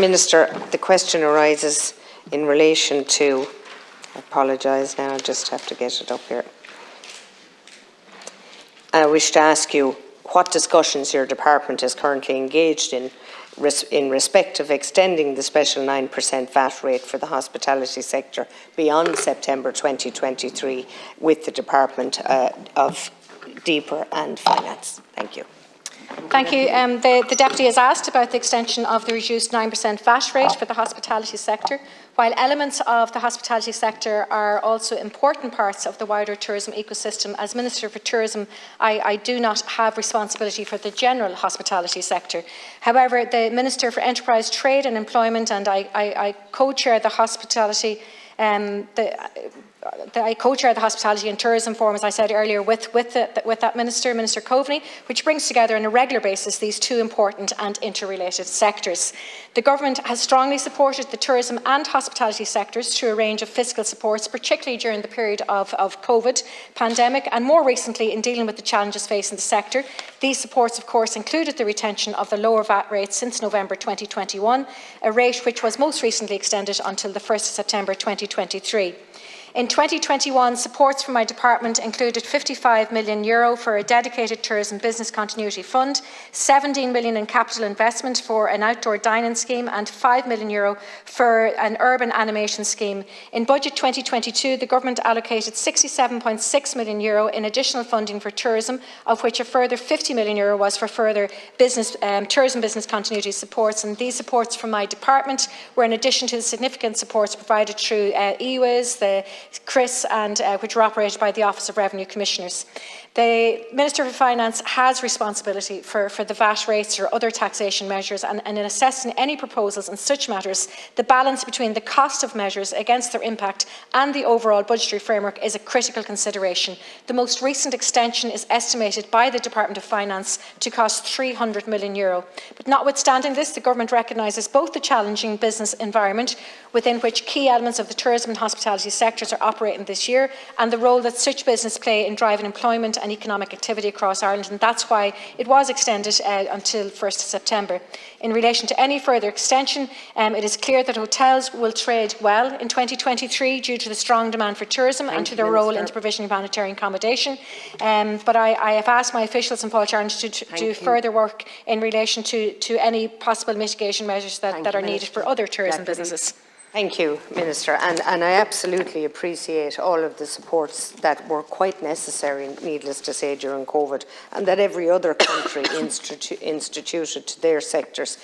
Minister, the question arises in relation to, I apologise now, I just have to get it up here. I wish to ask you what discussions your department is currently engaged in respect of extending the special 9% VAT rate for the hospitality sector beyond September 2023 with the Department of Deeper and Finance. Thank you. Thank you. The Deputy has asked about the extension of the reduced 9% VAT rate for the hospitality sector. While elements of the hospitality sector are also important parts of the wider tourism ecosystem, as Minister for Tourism, I do not have responsibility for the general hospitality sector. However, the Minister for Enterprise, Trade and Employment, and I co-chair the hospitality I co-chair the Hospitality and Tourism Forum, as I said earlier, with that Minister, Minister Coveney, which brings together on a regular basis these two important and interrelated sectors. The Government has strongly supported the tourism and hospitality sectors through a range of fiscal supports, particularly during the period of COVID pandemic and more recently in dealing with the challenges facing the sector. These supports, of course, included the retention of the lower VAT rate since November 2021, a rate which was most recently extended until the 1st of September 2023. In 2021, supports from my department included €55 million for a dedicated tourism business continuity fund, €17 million in capital investment for an outdoor dining scheme and €5 million for an urban animation scheme. In budget 2022, the government allocated €67.6 million in additional funding for tourism, of which a further €50 million was for further tourism business continuity supports. And these supports from my department were in addition to the significant supports provided through EWIS, the CRIS, and which are operated by the Office of Revenue Commissioners. The Minister for Finance has responsibility for the VAT rates or other taxation measures, and in assessing any proposals in such matters, the balance between the cost of measures against their impact and the overall budgetary framework is a critical consideration. The most recent extension is estimated by the Department of Finance to cost €300 million. But notwithstanding this, the Government recognises both the challenging business environment within which key elements of the tourism and hospitality sectors are operating this year, and the role that such business play in driving employment and economic activity across Ireland, and that's why it was extended until 1st of September. In relation to any further extension, it is clear that hotels will trade well in 2023 due to the strong demand for tourism and to their role in the provision of humanitarian accommodation. But I have asked my officials in Paulcharrange to do further work in relation to any possible mitigation measures that are needed for other tourism businesses. Thank you, Minister, and I absolutely appreciate all of the supports that were quite necessary, needless to say, during COVID, and that every other country instituted to their sectors.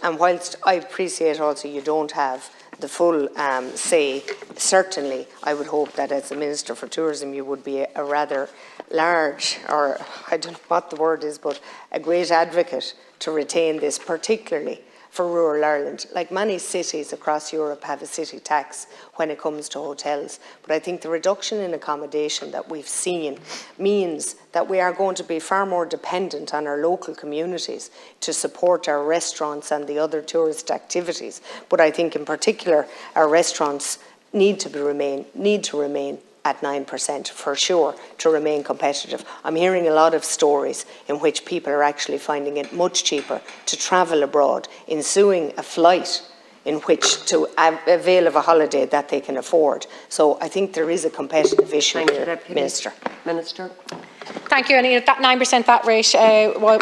And whilst I appreciate also you don't have the full say, certainly I would hope that as the Minister for Tourism you would be a rather large, or I don't know what the word is, but a great advocate to retain this, particularly for rural Ireland. Like many cities across Europe have a city tax when it comes to hotels, but I think the reduction in accommodation that we've seen means that we are going to be far more dependent on our local communities to support our restaurants and the other tourist activities. But I think in particular our restaurants need to remain at 9% for sure to remain competitive. I'm hearing a lot of stories in which people are actually finding it much cheaper to travel abroad, ensuing a flight in which to avail of a holiday that they can afford. So I think there is a competitive issue here, Minister. Thank you. And that 9% VAT rate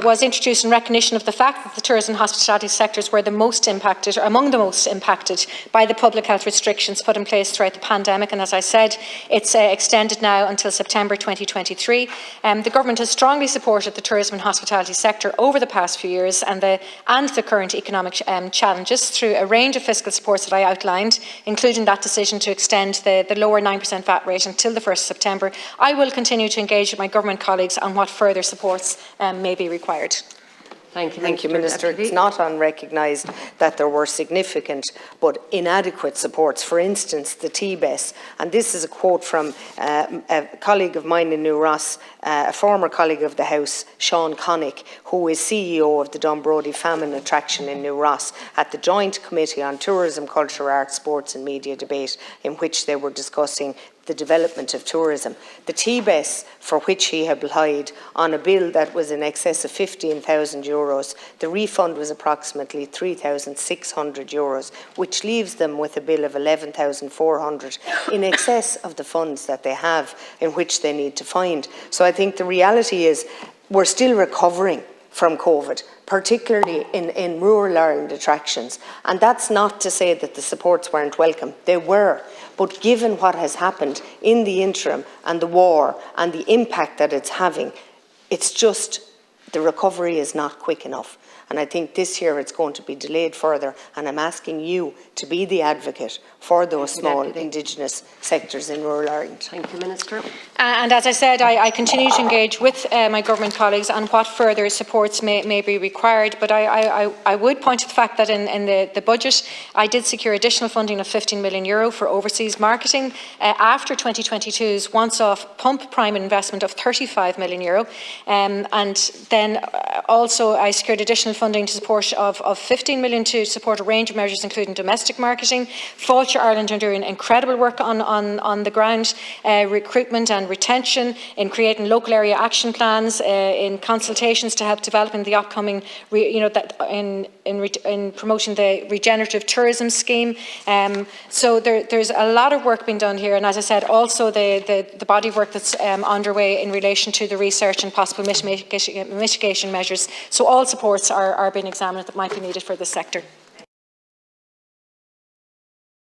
was introduced in recognition of the fact that the tourism and hospitality sectors were the most impacted, or among the most impacted, by the public health restrictions put in place throughout the pandemic. And as I said, it's extended now until September 2023. The Government has strongly supported the tourism and hospitality sector over the past few years and the current economic challenges through a range of fiscal supports that I outlined, including that decision to extend the lower 9% VAT rate until the 1st of September. I will continue to engage with my Government colleagues on what further supports may be required. Thank you, Minister. It's not unrecognised that there were significant but inadequate supports. For instance, the TBES, and this is a quote from a colleague of mine in New Ross, a former colleague of the House, Sean Connick, who is CEO of the Dunbrody Famine Attraction in New Ross, at the Joint Committee on Tourism, Culture, Arts, Sports and Media debate, in which they were discussing the development of tourism. The TBES, for which he applied on a bill that was in excess of €15,000, the refund was approximately €3,600, which leaves them with a bill of €11,400, in excess of the funds that they have in which they need to find. So I think the reality is we're still recovering from COVID, particularly in rural Ireland attractions. And that's not to say that the supports weren't welcome. They were. But given what has happened in the interim and the war and the impact that it's having, it's just the recovery is not quick enough. And I think this year it's going to be delayed further. And I'm asking you to be the advocate for those small Indigenous sectors in rural Ireland. Thank you, Minister. And as I said, I continue to engage with my government colleagues on what further supports may be required. But I would point to the fact that in the budget, I did secure additional funding of €15 million for overseas marketing after 2022's once-off pump prime investment of €35 million. And then also I secured additional funding to support of 15 million to support a range of measures, including domestic marketing. Fáilte Ireland are doing incredible work on the ground, recruitment and retention, in creating local area action plans, in consultations to help developing the upcoming, in promoting the regenerative tourism scheme. So there's a lot of work being done here, and as I said, also the body of work that's underway in relation to the research and possible mitigation measures. So all supports are being examined that might be needed for this sector.